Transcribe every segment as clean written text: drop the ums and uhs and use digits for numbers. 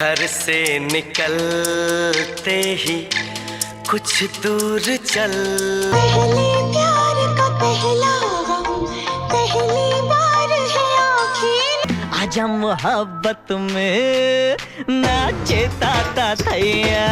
घर से निकलते ही कुछ दूर चल, पहले प्यार का पहला गम, पहली बार है आखिर। आजा मोहब्बत में नाचे ताता थैया।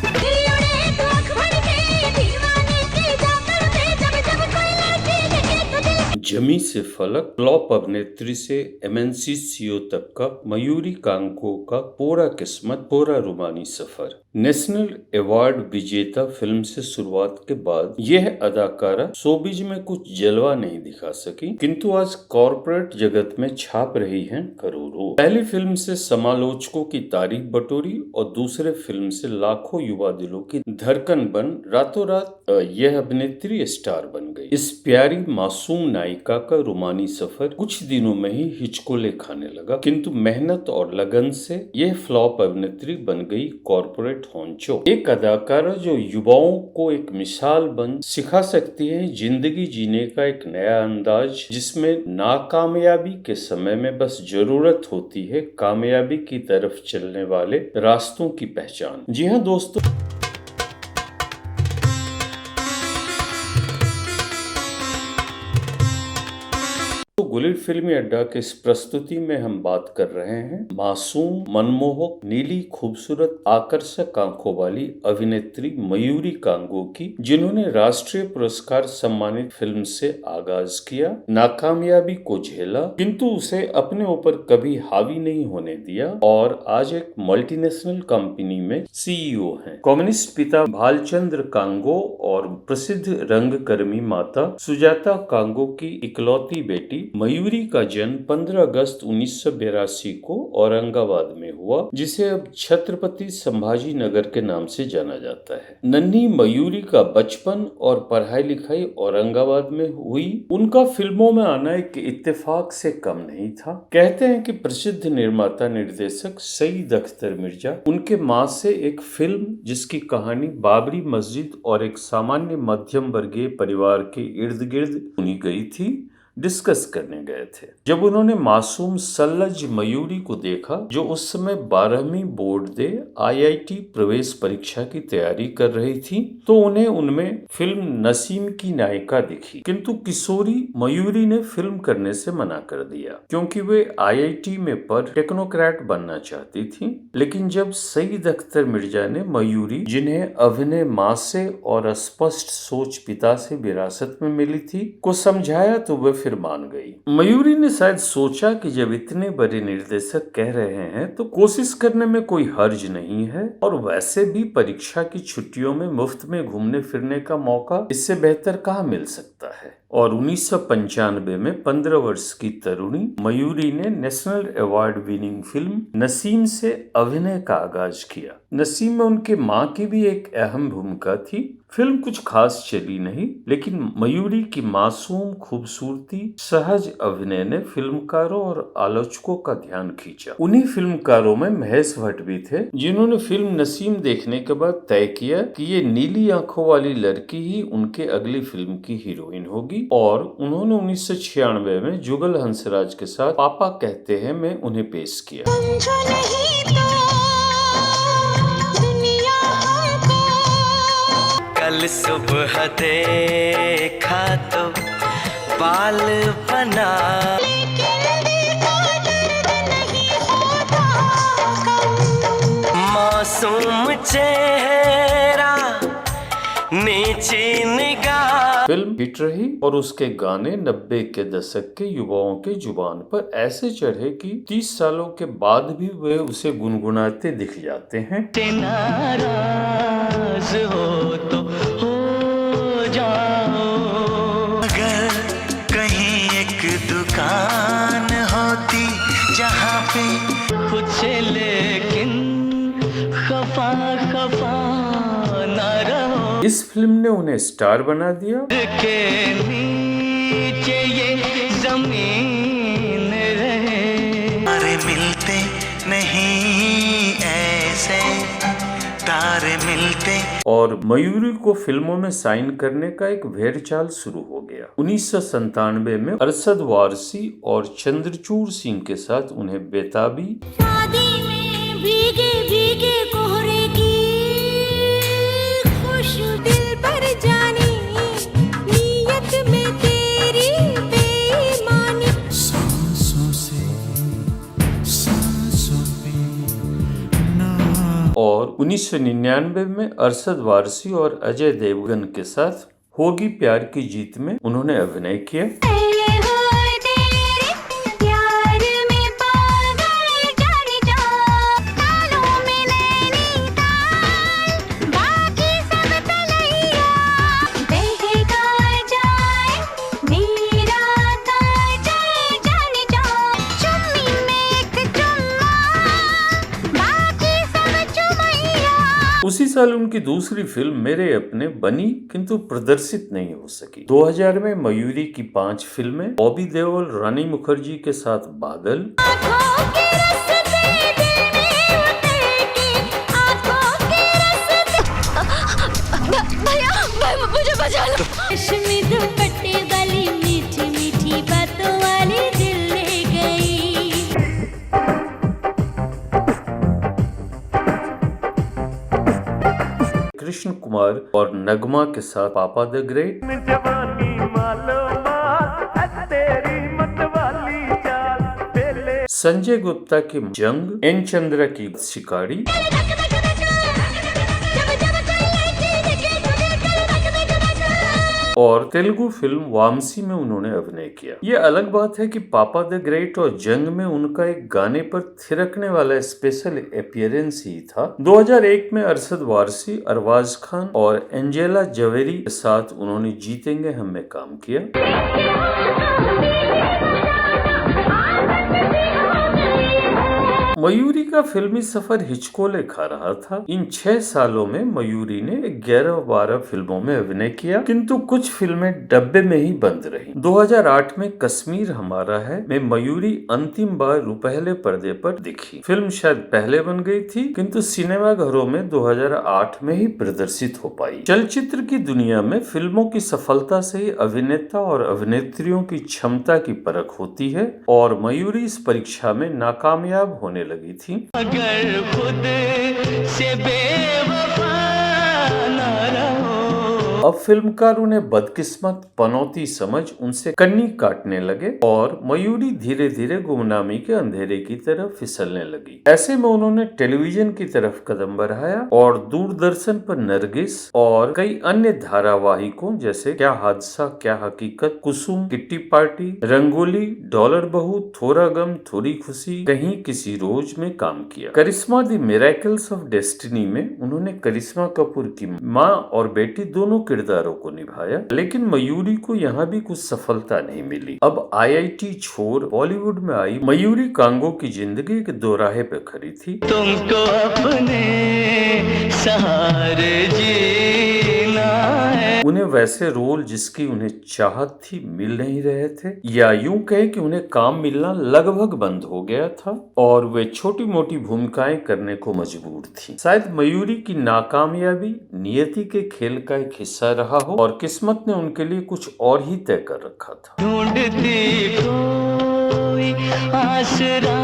दिल उड़े तो आँख भर के, दीवाने की जाकर पे, जब जब कोई लड़की दिखे तो दिल। जमी से फलक फ्लॉप अभिनेत्री से एमएनसी सीईओ तक का मयूरी कांगो का पूरा किस्मत पूरा रुमानी सफर। नेशनल अवार्ड विजेता फिल्म से शुरुआत के बाद यह अदाकारा शोबिज में कुछ जलवा नहीं दिखा सकी, किंतु आज कॉर्पोरेट जगत में छाप रही हैं करोड़ों। पहली फिल्म से समालोचकों की तारीफ बटोरी और दूसरे फिल्म से लाखों युवा दिलों की धड़कन बन रातों रात यह अभिनेत्री स्टार बन गई। इस प्यारी मासूम नायिका का रुमानी सफर कुछ दिनों में ही हिचकोले खाने लगा, किंतु मेहनत और लगन से यह फ्लॉप अभिनेत्री बन गई कॉर्पोरेट होंचो। एक अदाकारा जो युवाओं को एक मिसाल बन सिखा सकती है जिंदगी जीने का एक नया अंदाज, जिसमें नाकामयाबी के समय में बस जरूरत होती है कामयाबी की तरफ चलने वाले रास्तों की पहचान। जी हाँ दोस्तों, गुलिट फिल्मी अड्डा के इस प्रस्तुति में हम बात कर रहे हैं मासूम, मनमोहक, नीली, खूबसूरत, आकर्षक आंखों वाली अभिनेत्री मयूरी कांगो की, जिन्होंने राष्ट्रीय पुरस्कार सम्मानित फिल्म से आगाज किया, नाकामयाबी को झेला, किंतु उसे अपने ऊपर कभी हावी नहीं होने दिया और आज एक मल्टीनेशनल कंपनी में सीईओ हैं। कम्युनिस्ट पिता भालचंद्र कांगो और प्रसिद्ध रंगकर्मी माता सुजाता कांगो की इकलौती बेटी मयूरी का जन्म 15 अगस्त 1982 को औरंगाबाद में हुआ, जिसे अब छत्रपति संभाजी नगर के नाम से जाना जाता है। नन्ही मयूरी का बचपन और पढ़ाई लिखाई औरंगाबाद में हुई। उनका फिल्मों में आना एक इत्तेफाक से कम नहीं था। कहते हैं कि प्रसिद्ध निर्माता निर्देशक सईद अख्तर मिर्जा उनके मां से एक फिल्म जिसकी कहानी बाबरी मस्जिद और एक सामान्य मध्यम वर्गीय परिवार के इर्द गिर्द बुनी गई थी, डिस्कस करने गए थे। जब उन्होंने मासूम सल्लज मयूरी को देखा, जो उस समय 12वीं बोर्ड दे आईआईटी प्रवेश परीक्षा की तैयारी कर रही थी, तो उन्हें उनमें फिल्म नसीम की नायिका दिखी, किंतु किशोरी मयूरी ने फिल्म करने से मना कर दिया क्योंकि वे आईआईटी में पर टेक्नोक्रेट बनना चाहती थी। लेकिन जब सईद अख्तर मिर्जा ने मयूरी, जिन्हें अभिनय मां से और स्पष्ट सोच पिता से विरासत में मिली थी, को समझाया तो वे फिर मान गई। मयूरी ने शायद सोचा कि जब इतने बड़े निर्देशक कह रहे हैं तो कोशिश करने में कोई हर्ज नहीं है, और वैसे भी परीक्षा की छुट्टियों में मुफ्त में घूमने फिरने का मौका इससे बेहतर कहाँ मिल सकता है। और 1995 में 15 वर्ष की तरुणी मयूरी ने national award winning film Naseem से अभिनय का आगाज किया। नसीम में उनके मां की भी एक अहम भूमिका थी। फिल्म कुछ खास चली नहीं, लेकिन मयूरी की मासूम खूबसूरती, सहज अभिनय ने फिल्मकारों और आलोचकों का ध्यान खींचा। उन्हीं फिल्मकारों में महेश भट्ट भी थे, जिन्होंने फिल्म नसीम देखने के बाद तय किया कि ये नीली आंखों वाली लड़की ही उनके अगली फिल्म की हीरोइन होगी, और उन्होंने 1996 में जुगल हंसराज के साथ पापा कहते हैं में उन्हें पेश किया। समझो नहीं तो दुनिया हमको। कल सुबह देखा तो बाल बना, लेकिन दिल का दर्द नहीं होता कम। मासूम चेहरा, नीची निगाह। फिल्म हिट रही और उसके गाने 90 के दशक के युवाओं के जुबान पर ऐसे चढ़े कि 30 सालों के बाद भी वे उसे गुनगुनाते दिख जाते हैं। नाराज हो तो हो जाओ, अगर कहीं एक दुकान होती जहाँ पे कुछ लेकिन खफा खफा ना रहो। इस फिल्म ने उन्हें स्टार बना दिया। के नीचे ये जमीन रहे, तारे मिलते नहीं ऐसे, तारे मिलते। और मयूरी को फिल्मों में साइन करने का एक भेड़चाल शुरू हो गया। 1997 में अरशद वारसी और चंद्रचूड़ सिंह के साथ उन्हें बेताबी, शादी में भीगे और 1999 में अरशद वारसी और अजय देवगन के साथ होगी प्यार की जीत में उन्होंने अभिनय किया। ये हो तेरे प्यार में पागल जाने जा, तालों में नैनीताल, बाकी सब तलैया, बहका जाए मेरा काजल जाने जा, चुम्मी में एक चुम्मा, बाकी सब चुमैया। उसी साल उनकी दूसरी फिल्म मेरे अपने बनी किंतु प्रदर्शित नहीं हो सकी। 2000 में मयूरी की 5 फिल्में, बॉबी देओल, रानी मुखर्जी के साथ बादल, आँखों के रस्ते दिल में उतर के, आँखों के रस्ते भैया मुझे बचा लो। रेशमी दुपट्टे वाली मीठी मीठी बातों वाली दिल ले गई। कृष्ण कुमार और नगमा के साथ पापा द ग्रेट, संजय गुप्ता की जंग, एन चंद्रा की शिकारी, और तेलुगु फिल्म वामसी में उन्होंने अभिनय किया। ये अलग बात है कि पापा द ग्रेट और जंग में उनका एक गाने पर थिरकने वाला स्पेशल अपीयरेंस ही था। 2001 में अरशद वारसी, अरबाज खान और एंजेला जवेरी के साथ उन्होंने जीतेंगे हम में काम किया। मयूरी का फिल्मी सफर हिचकोले खा रहा था। इन 6 सालों में मयूरी ने 11-12 फिल्मों में अभिनय किया, किंतु कुछ फिल्में डब्बे में ही बंद रही। 2008 में कश्मीर हमारा है में मयूरी अंतिम बार रुपहले पर्दे पर दिखी। फिल्म शायद पहले बन गई थी, किंतु सिनेमा घरों में 2008 में ही प्रदर्शित हो पाई। चलचित्र की दुनिया में फिल्मों की सफलता से ही अभिनेता और अभिनेत्रियों की क्षमता की परख होती है, और मयूरी इस परीक्षा में नाकामयाब होने लगी थी। अगर खुद से बेवफा ना रहो। अब फिल्मकार उन्हें बदकिस्मत पनौती समझ उनसे कन्नी काटने लगे और मयूरी धीरे धीरे गुमनामी के अंधेरे की तरफ फिसलने लगी। ऐसे में उन्होंने टेलीविजन की तरफ कदम बढ़ाया और दूरदर्शन पर नरगिस और कई अन्य धारावाहिकों जैसे क्या हादसा क्या हकीकत, कुसुम, किट्टी पार्टी, रंगोली, डॉलर बहू, थोड़ा गम थोड़ी खुशी, कहीं किसी रोज में काम किया। करिश्मा द मिरेकल्स ऑफ डेस्टिनी में उन्होंने करिश्मा कपूर की माँ और बेटी दोनों किरदारों को निभाया, लेकिन मयूरी को यहाँ भी कुछ सफलता नहीं मिली। अब आईआईटी छोड़ बॉलीवुड में आई मयूरी कांगो की जिंदगी एक दोराहे पे खड़ी थी। तुमको अपने सहारे जीना है। उन्हें वैसे रोल जिसकी उन्हें चाहत थी मिल नहीं रहे थे, या यूं कहे कि उन्हें काम मिलना लगभग बंद हो गया था और वे छोटी मोटी भूमिकाएं करने को मजबूर थी। शायद मयूरी की नाकामयाबी नियति के खेल का एक हिस्सा रहा हो और किस्मत ने उनके लिए कुछ और ही तय कर रखा था। ढूंढती कोई आसरा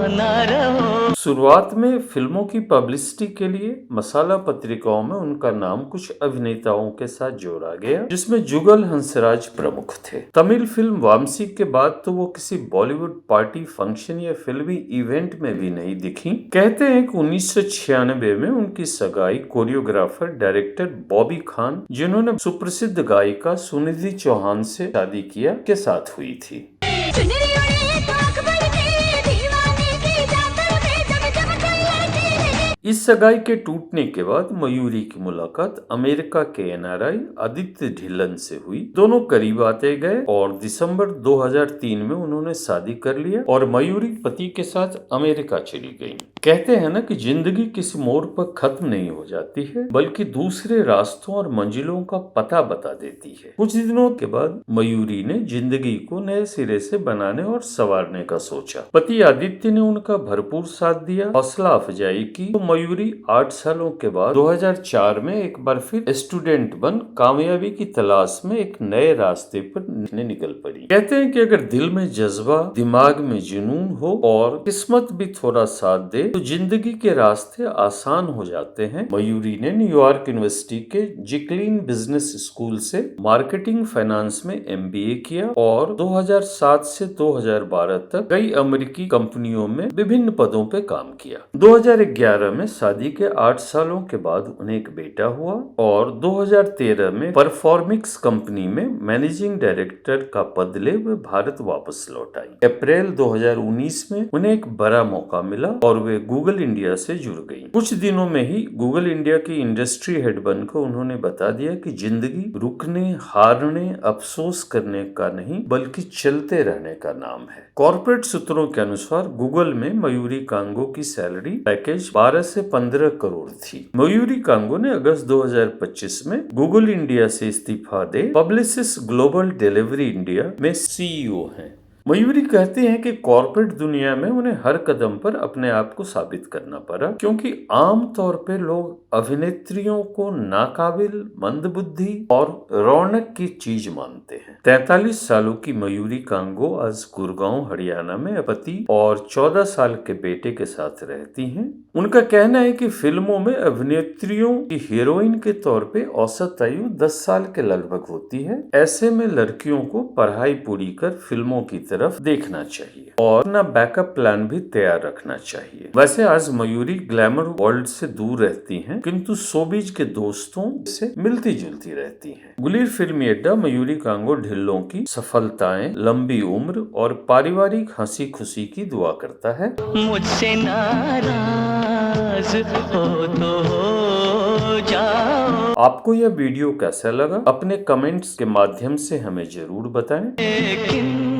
ना रहो। शुरुआत में फिल्मों की पब्लिसिटी के लिए मसाला पत्रिकाओं में उनका नाम कुछ अभिनेताओं के साथ जोड़ा गया, जिसमें जुगल हंसराज प्रमुख थे। तमिल फिल्म वामसी के बाद तो वो किसी बॉलीवुड पार्टी, फंक्शन या फिल्मी इवेंट में भी नहीं दिखी। कहते हैं कि 1996 में उनकी सगाई कोरियोग्राफर डायरेक्टर बॉबी खान, जिन्होंने सुप्रसिद्ध गायिका सुनिधि चौहान से शादी किया, के साथ हुई थी। चुनरी उड़े तो आँख बड़ के, दीवाने की चादर में जब कोई लड़की। इस सगाई के टूटने के बाद मयूरी की मुलाकात अमेरिका के एनआरआई आदित्य ढिल्लन से हुई। दोनों करीब आते गए और दिसंबर 2003 में उन्होंने शादी कर लिया और मयूरी पति के साथ अमेरिका चली गई। कहते हैं ना कि जिंदगी किसी मोड़ पर खत्म नहीं हो जाती है, बल्कि दूसरे रास्तों और मंजिलों का पता बता देती है। कुछ दिनों के बाद मयूरी ने जिंदगी को नए सिरे से बनाने और संवारने का सोचा। पति आदित्य ने उनका भरपूर साथ दिया, हौसला अफजाई की। तो मयूरी 8 सालों के बाद 2004 में एक बार फिर स्टूडेंट बन कामयाबी की तलाश में एक नए रास्ते पर निकल पड़ी। कहते हैं कि अगर दिल में जज्बा, दिमाग में जुनून हो और किस्मत भी थोड़ा साथ दे तो जिंदगी के रास्ते आसान हो जाते हैं। मयूरी ने न्यूयॉर्क यूनिवर्सिटी के जिकलिन बिजनेस स्कूल से मार्केटिंग फाइनेंस में MBA किया और 2007 से 2012 तक कई अमेरिकी कंपनियों में विभिन्न पदों पे काम किया। 2011 में में शादी के 8 सालों के बाद उन्हें एक बेटा हुआ और 2013 में परफॉर्मिक्स कंपनी में मैनेजिंग डायरेक्टर का पद ले वे भारत वापस लौट आई। अप्रैल 2019 में उन्हें एक बड़ा मौका मिला और वे गूगल इंडिया से जुड़ गई। कुछ दिनों में ही गूगल इंडिया की इंडस्ट्री हेड बनकर उन्होंने बता दिया कि जिंदगी रुकने, हारने, अफसोस करने का नहीं बल्कि चलते रहने का नाम है। कॉर्पोरेट सूत्रों के अनुसार गूगल में मयूरी कांगो की सैलरी पैकेज 12 से 15 करोड़ थी। मयूरी कांगो ने अगस्त 2025 में गूगल इंडिया से इस्तीफा दे पब्लिसिस ग्लोबल डिलीवरी इंडिया में सीईओ हैं। मयूरी कहते हैं कि कॉर्पोरेट दुनिया में उन्हें हर कदम पर अपने आप को साबित करना पड़ा, क्योंकि आम तौर पे लोग अभिनेत्रियों को नाकाबिल, मंदबुद्धि और रौनक की चीज मानते हैं। 43 सालों की मयूरी कांगो आज गुड़गांव, हरियाणा में पति और 14 साल के बेटे के साथ रहती हैं। उनका कहना है कि फिल्मों में अभिनेत्रियों की हीरोइन के तौर पे औसत आयु 10 साल के लगभग होती है। ऐसे में लड़कियों को पढ़ाई पूरी कर फिल्मों की तरफ देखना चाहिए और अपना बैकअप प्लान भी तैयार रखना चाहिए। वैसे आज मयूरी ग्लैमर वर्ल्ड से दूर रहती हैं, किंतु शोबिज के दोस्तों से मिलती जुलती रहती हैं। गुलीर फिल्मी अड्डा मयूरी कांगो ढिल्लों की सफलताएं, लंबी उम्र और पारिवारिक हंसी खुशी की दुआ करता है। मुझसे नाराज हो तो हो जाओ। आपको यह वीडियो कैसा लगा अपने कमेंट्स के माध्यम से हमें जरूर बताएं। लेकिन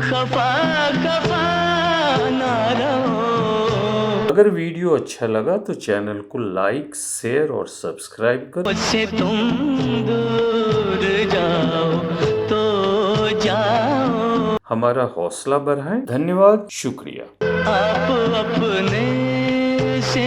खफा खफा ना रहो। अगर वीडियो अच्छा लगा तो चैनल को लाइक, शेयर और सब्सक्राइब करें। मुझसे तुम दूर जाओ तो जाओ। हमारा हौसला बढ़ाएं। धन्यवाद, शुक्रिया। आप अपने से